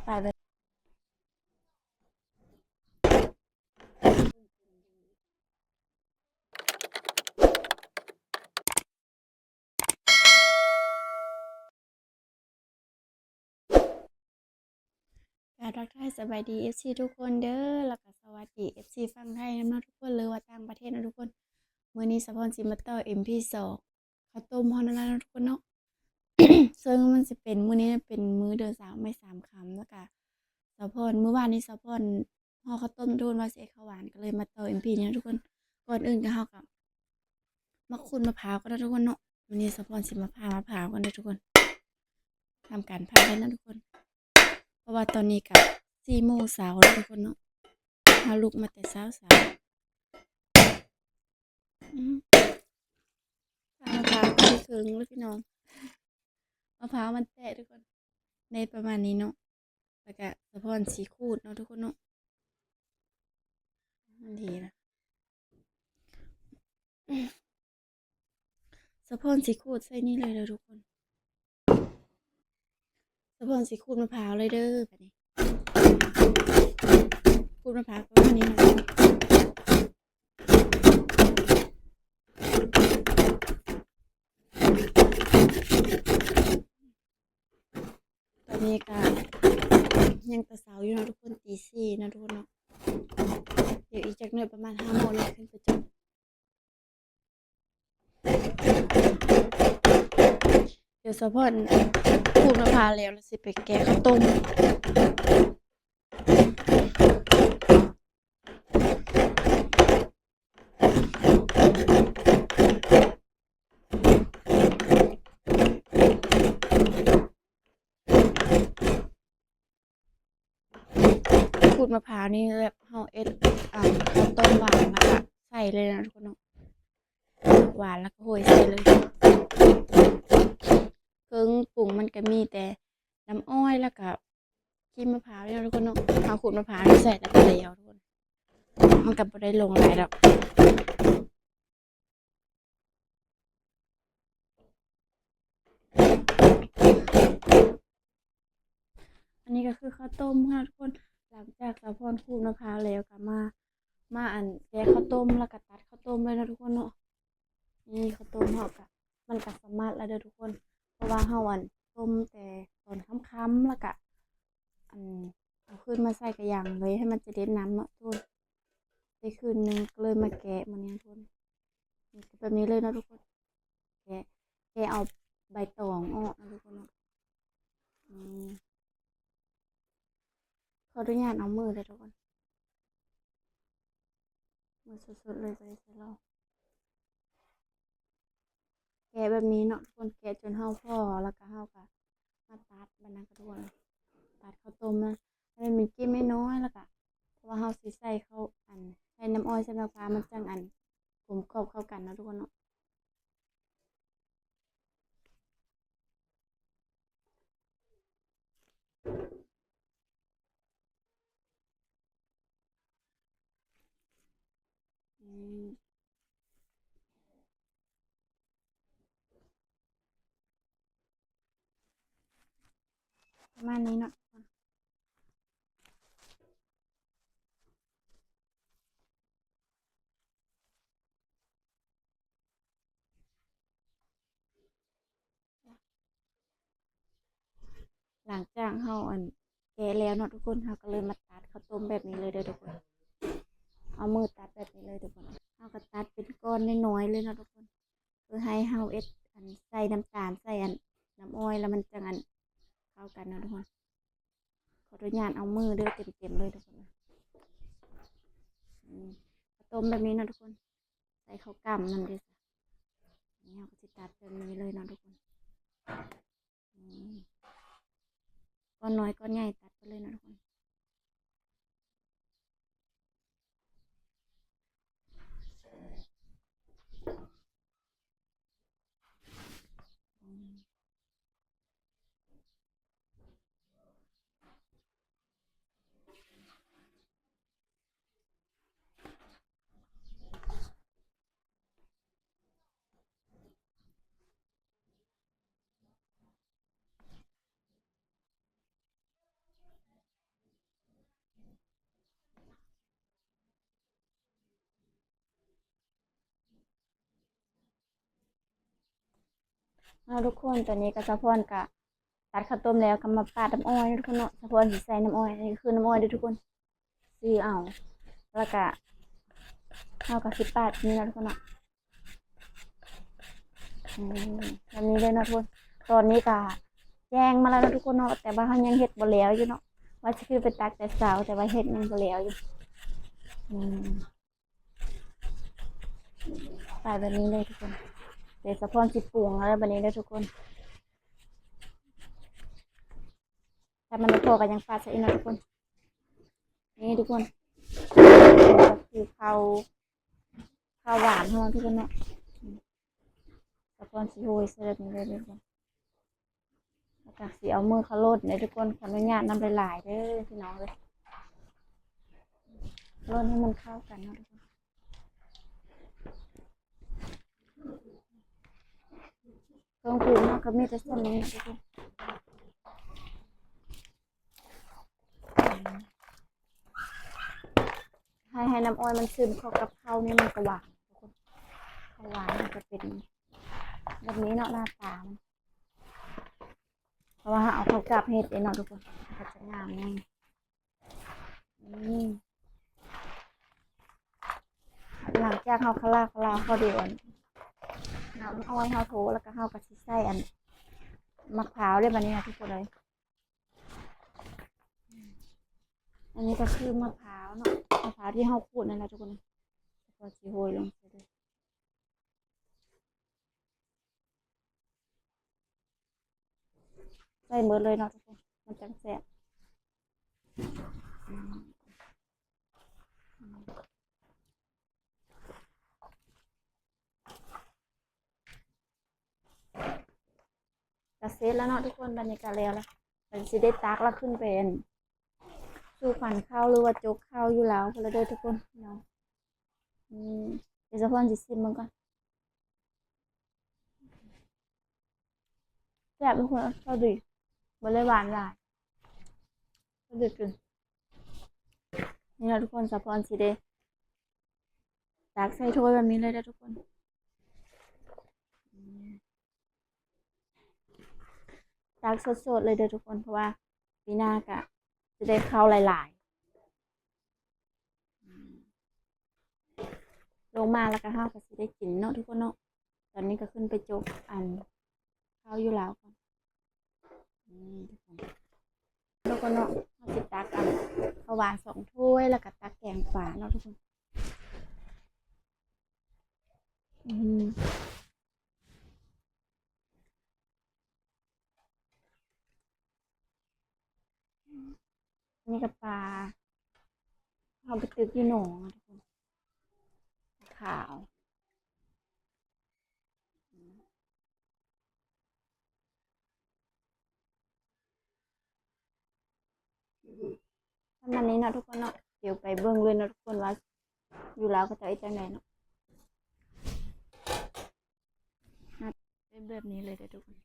ไปเลยทักทายสบายดี FC ทุกคนเด้อแล้วก็สวัสดี FC ฝั่งไทยนำเนาะทุกคนหรือว่าต่างประเทศเนาะทุกคนมื้อนี้สะพรสิมาต่อ MP2 ข้าวต้มฮ้อนนั่นล่ะเนาะทุกคนเนาะ ซึ่งมันสิเป็นมื้อนี้เป็นมื้อเดือน3ไม่3ค่ำแล้วก็สะพรมื้อวานนี้สะพรห่อข้าวต้มโดนว่าสิเฮ็ดข้าวหวานก็เลยมาต่อ MP เนี่ยทุกคนก่อนอื่นก็เฮาก็มาขูดมะพร้าวก่อนเนาะทุกคนเนาะมื้อนี้สะพรสิมาผ่ามะพร้าวก่อนเด้อทุกคนทำการผ่าแล้วนะทุกคน เพราะว่าตอนนี้ก็4โมงเช้าแล้วทุกคนเนาะเฮาลุกมาแต่เช้าอืมผ่ามะพร้าวก็สิถึงแล้วพี่น้องมะพร้าวมันแตกทุกคนในประมาณนี้เนาะแล้วก็สะพรสิขูดเนาะทุกคนเนาะมันดีนะสะพรสิขูดใส่นี่เลยเด้อทุกคนสะพรสิขูดมะพร้าวเลยเด้อบัดนี้ขูดมะพร้าวประมาณนี้นะตอนนี้ก็ยังแต่เช้าอยู่เนาะทุกคนตี4นะทุกคนเนาะเดี๋ยวอีกจักหน่อยประมาณ5โมงแล้วขึ้นไปจบ เดี๋ยวสะพอนขูดมะพร้าวแล้วสิไปแกะข้าวต้มขูดมะพร้าวนี่แบบเฮาเอ็ดข้าวต้มหวานแล้วก็ใส่เลยนะทุกคนเนาะหวานแล้วก็โรยใส่เลยเครื่องปรุงมันก็มีแต่น้ำอ้อยแล้วก็ครีมมะพร้าวนี่เนาะทุกคนเนาะเฮาขูดมะพร้าวนี่ใส่แล้วก็แล้วทุกคนมันก็บ่ได้ลงหลายดอกอันนี้ก็คือข้าวต้มค่ะทุกคนหลังจากสะพอนขูดมะพร้าวแล้วก็มาแกะข้าวต้มแล้วก็ตัดข้าวต้มเลยนะทุกคนเนาะ นี่ข้าวต้มเฮาก็มันก็สามารถแล้วเด้อทุกคนเพราะว่าเฮาต้มแต่ตอนค่ำๆแล้วก็อันเอาขึ้นมาใส่กระหยังไว้ให้มันจะเด็ดน้ำเนาะทุกคนได้คืนนึงก็เลยมาแกะมื้อนี้ทุกคนนี่ก็แบบนี้เลยเนาะทุกคนแกะเอาใบตองออกนะทุกคนเนาะอืมขออนุญาตเอามือเลยทุกคนมือสดๆเลยจะได้ใส่เราแกะแบบนี้เนาะทุกคนแกะจนเฮาพอแล้วก็เฮาก็มาตัดบัดนั้นก็ทุกคน ตัดข้าวต้มนะให้มันเป็นกิ้มน้อยๆแล้วก็เพราะว่าเราสิใส่เข้าใส่น้ำอ้อยใส่มะพร้าวมันจังกลมกรอบเข้ากันนะทุกคนเนาะอืมประมาณนี้เนาะหลังจากเราแกะแล้วเนาะทุกคนเราก็เลยมาตัดข้าวต้มแบบนี้เลยเด้อทุกคนเอามือตัดแบบนี้เลยทุกคนเราก็ตัดเป็นก้อนน้อยๆเลยเนาะทุกคนเพื่อให้เราเอ็ดใส่น้ำตาลใส่น้ำอ้อยแล้วมันจังเข้ากันเนาะทุกคนขออนุญาตเอามือเด้อเต็มๆเลยทุกคนอืมข้าวต้มแบบนี้เนาะทุกคนใส่ข้าวกล้ำนั่นเด้อนี่เราก็จะตัดแบบนี้เลยเนาะทุกคนอืมก้อนน้อยก้อนใหญ่ตัดไปเลยนะทุกคนอืม เอาทุกคนตอนนี้ก็สะพอนกะตัดข้าวต้มแล้วก็มาปาดน้ำอ้อยทุกคนเนาะสะพอนสิใส่น้ำอ้อยนี่คือน้ำอ้อยเด้อทุกคนซื้อเอาแล้วก็เอากับสิปาดนี่นะทุกคนเนาะแบบนี้เลยเนาะทุกคนตอนนี้ก็แจ้งมาแล้วนะทุกคนเนาะแต่ว่าเขายังเฮ็ดบ่แล้วอยู่เนาะว่าจะคือไปตักแต่เช้าแต่ว่าเฮ็ดยังบ่แล้วอยู่ใส่แบบนี้เลยทุกคนเดี๋ยวสะพอนสิปรุงแล้วแบบนี้เลยทุกคนถ้ามันไม่พอก็ยังปาดใส่อีกนะทุกคนนี่ทุกคนก็คือข้าวหวานเท่านั้นทุกคนเนาะสะพอนสิโรยใส่แบบนี้เลยทุกคนแล้วก็สิเอามือเขาโลดเนี่ยทุกคนขออนุญาตนำหลายๆเด้อพี่น้องเลยโลดให้มันเข้ากันเนาะทุกคนเครื่องปรุงเนาะก็มีแต่ส่วนนี้นะทุกคนให้น้ำอ้อยมันซึมเข้ากับข้าวนี่มันก็หวานทุกคนข้าวหวานมันจะเป็นแบบนี้เนาะหน้าตามันเพราะว่าเอาข้าวกลับเฮ็ดเองเนาะทุกคนก็จะงามแน่หลังจากเขาคลาเขาเดียวน้ำอ้อยเขาโถแล้วก็เขากระชิใส่อันมะพร้าวได้แบบนี้นะทุกคนเลยอันนี้ก็คือมะพร้าวเนาะมะพร้าวที่เขาขูดนั่นแหละทุกคนพอชีโหยลงไปเลยใส่เบิดเลยเนาะทุกคนมันจังแซ่บกระเซ็ตแล้วเนาะทุกคนบรรยากาศแล้วมันสิได้ตักแล้วขึ้นเป็นสู่ขวัญข้าวหรือว่าจกข้าวอยู่แล้วพอแล้วเด้อทุกคนเนาะเดี๋ยวจะพ่นจิซิมมันก่อนแซ่บทุกคนข้าวดีมันเลยหวานหลายข้าวดีกินนี่นะทุกคนสะพอนสิเดตักใส่ถ้วยแบบนี้เลยเด้อทุกคนตักสดๆเลยเด้อทุกคนเพราะว่าปีหน้ากะจะได้ข้าวหลายๆลงมาแล้วก็ข้าวก็จะได้กินเนาะทุกคนเนาะตอนนี้ก็ขึ้นไปจกอันข้าวอยู่แล้วก่อนทุกคนเนาะข้าวสิตักอันข้าวหวาน2 ถ้วยแล้วก็ตักแกงป่าเนาะทุกคนนี่กับปลาเอาไปตึกที่หนองทุกคนขาวประมาณนี้เนาะทุกคนเนาะเดี๋ยวไปเบิ่งเลยเนาะทุกคนว่าอยู่แล้วก็จะไอ้จังไหนเนาะเป็นแบบนี้เลยเด้อทุกคน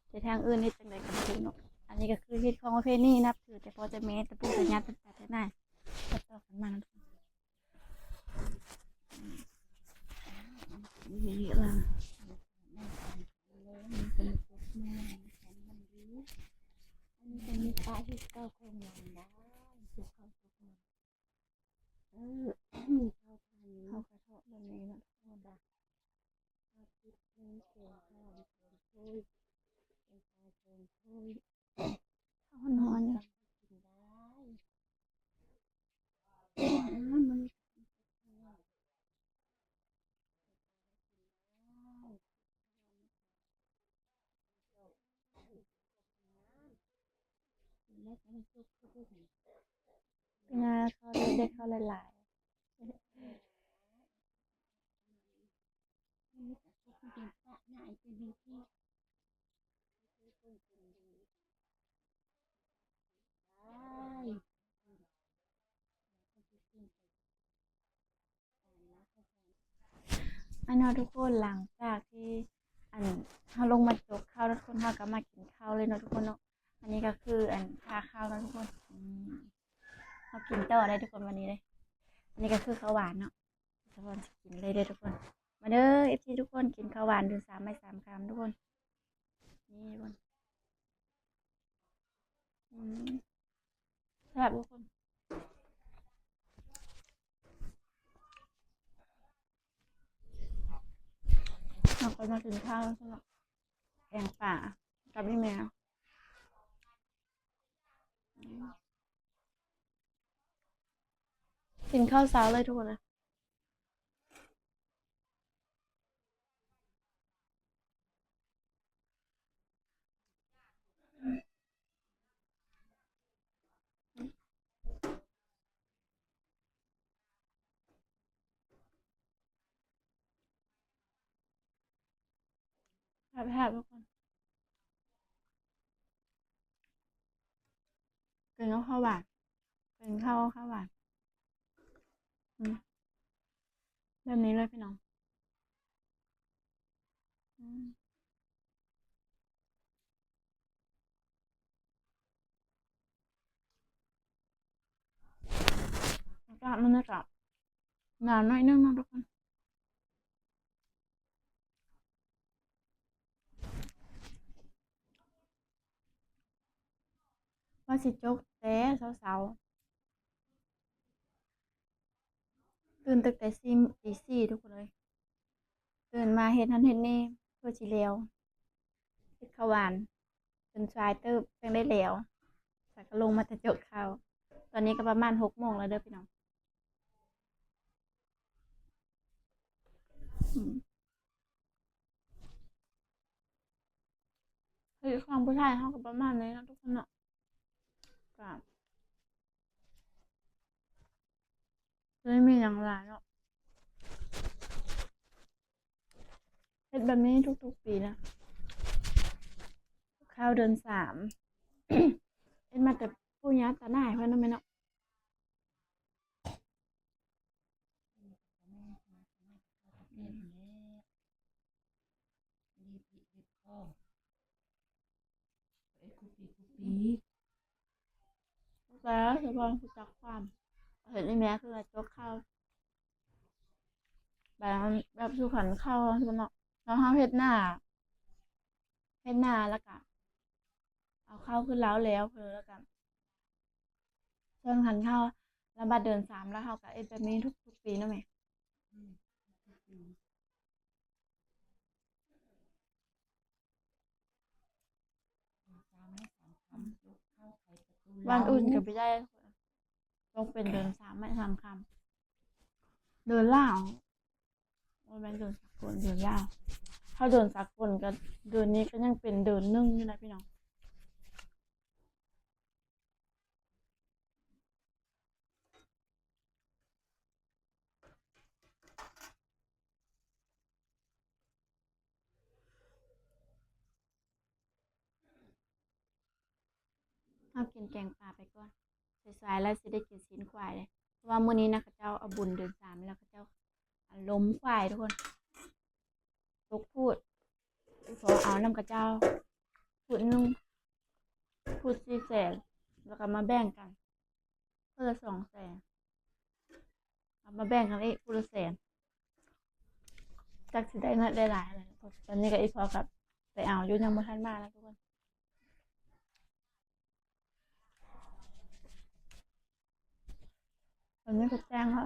แต่ทางอื่นนี่จังไหนกันทุกเนาะอันนี้ก็คือฮิตของประเพณีนับถือแต่พอจะเมตแต่พูดแต่ยัดแต่แต่หน้าต่อกันมาทุกคนนี่ละอันนี้เป็นมิตรที่เก้าคงยังได้สุขเขาสุขมันเขากระเทาะแบบนี้นะทุกคนจ้ะข้าวทิพย์นี่เก่งข้าวเก่งถ้วยเป็นข้าวเก่งถ้วยข้าวนอนเนี่ยกินได้มันเป็นไงเขาได้เข้าหลายๆอันนั้นทุกคนหลังจากที่อันเขาลงมาจกข้าวแล้วทุกคนเขาก็มากินข้าวเลยเนาะทุกคนเนาะอันนี้ก็คืออันทาข้าวแล้วทุกคนเขากินต่อได้ทุกคนวันนี้เลยอันนี้ก็คือข้าวหวานเนาะทุกคนกินเลยเด้อทุกคนมาเด้อเอฟซีทุกคนกินข้าวหวานดู3 ไม่ 3 คำทุกคน นี่บนอืมแซ่บทุกคนเราก็มากินข้าวสำหรับแกงป่ากับพี่แมวกินข้าวเช้าเลยทุกคนเลยแซ่บทุกคนกินข้าวหวานกินข้าวหวานอืมแบบนี้เลยพี่น้องอืมอากาศมันจะหนาวหน่อยนึงนะทุกคนว่าสิจกแต่เช้าๆตื่นตั้งแต่ตี 4ทุกคนเลยตื่นมาเฮ็ดนั่นเฮ็ดนี่เพื่อสิแล้วเฮ็ดข้าวหวานจนสายเติบจังได้แล้วแต่ก็ลงมาแต่จกข้าวตอนนี้ก็ประมาณ6 โมงแล้วเด้อพี่น้องอืมเฮ้ยความผู้ชายเขาก็ประมาณนี้นะทุกคนเนาะก็ไม่มีอย่างไรเนาะเฮ็ดแบบนี้ทุกๆปีนะข้าวเดือน 3เฮ็ดมาแต่ปู่ย่าตาหน้ายเพิ่นเนาะแม่เนาะอืมแล้วเฉพาะรู้จักความเห็นอีแม่คือว่าจกข้าวแบบสู่ขันข้าวคือเนาะแล้วเฮาเฮ็ดหน้าแล้วก็เอาข้าวขึ้นแล้วเพิ่นแล้วก็เชิงหันข้าวแล้วบัดเดือน 3แล้วเฮาก็เฮ็ดแบบนี้ทุกๆปีเนาะแม่วันอื่นก็ไม่ได้ต้องเป็นเดือน 3ไม่ทำคำเดือนลาวบ่แม่นเดือนสากลเดือนลาวถ้าเดือนสากลก็เดือนนี้ก็ยังเป็นเดือน 1อยู่นะพี่น้องเฮากินแกงปลาไปก่อนสายๆแล้วสิได้กินซีนควายเลยเพราะว่ามื้อนี้นะเขาเจ้าเอาบุญเดือน 3แล้วเขาเจ้าล้มควายทุกคนตกพูดอีพอเอานำเขาเจ้าพูดหนึ่งพูด400,000แล้วก็มาแบ่งกันคนละ200,000เอามาแบ่งกันอีกผู้ละ100,000จักสิได้น้อยได้หลายอะไรตอนนี้ก็อีพอกับไปเอาอยู่ยังบ่ทันมาแล้วทุกคนตอนนี้ก็แจ้งว่า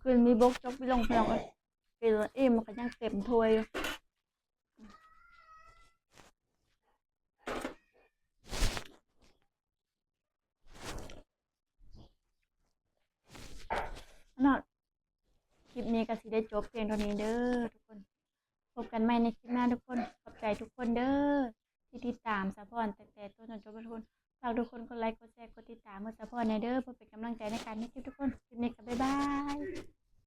คืนมีบกจกไปลงพลองก็กินแล้วอิ่มมันก็ยังเต็มถ้วยอยู่เนาะคลิปนี้ก็สิได้จบเพียงเท่านี้เด้อทุกคนพบกันใหม่ในคลิปหน้าทุกคนขอบใจทุกคนเด้อที่ติดตามซัพพอร์ตตั้งแต่ต้นจนจบทุกคนฝากทุกคนกดไลค์กดแชร์กดติดตามเพื่อซัพพอร์ตในเด้อเพื่อเป็นกำลังใจในการให้คลิปทุกคนคลิปนี้ก็บ๊ายบาย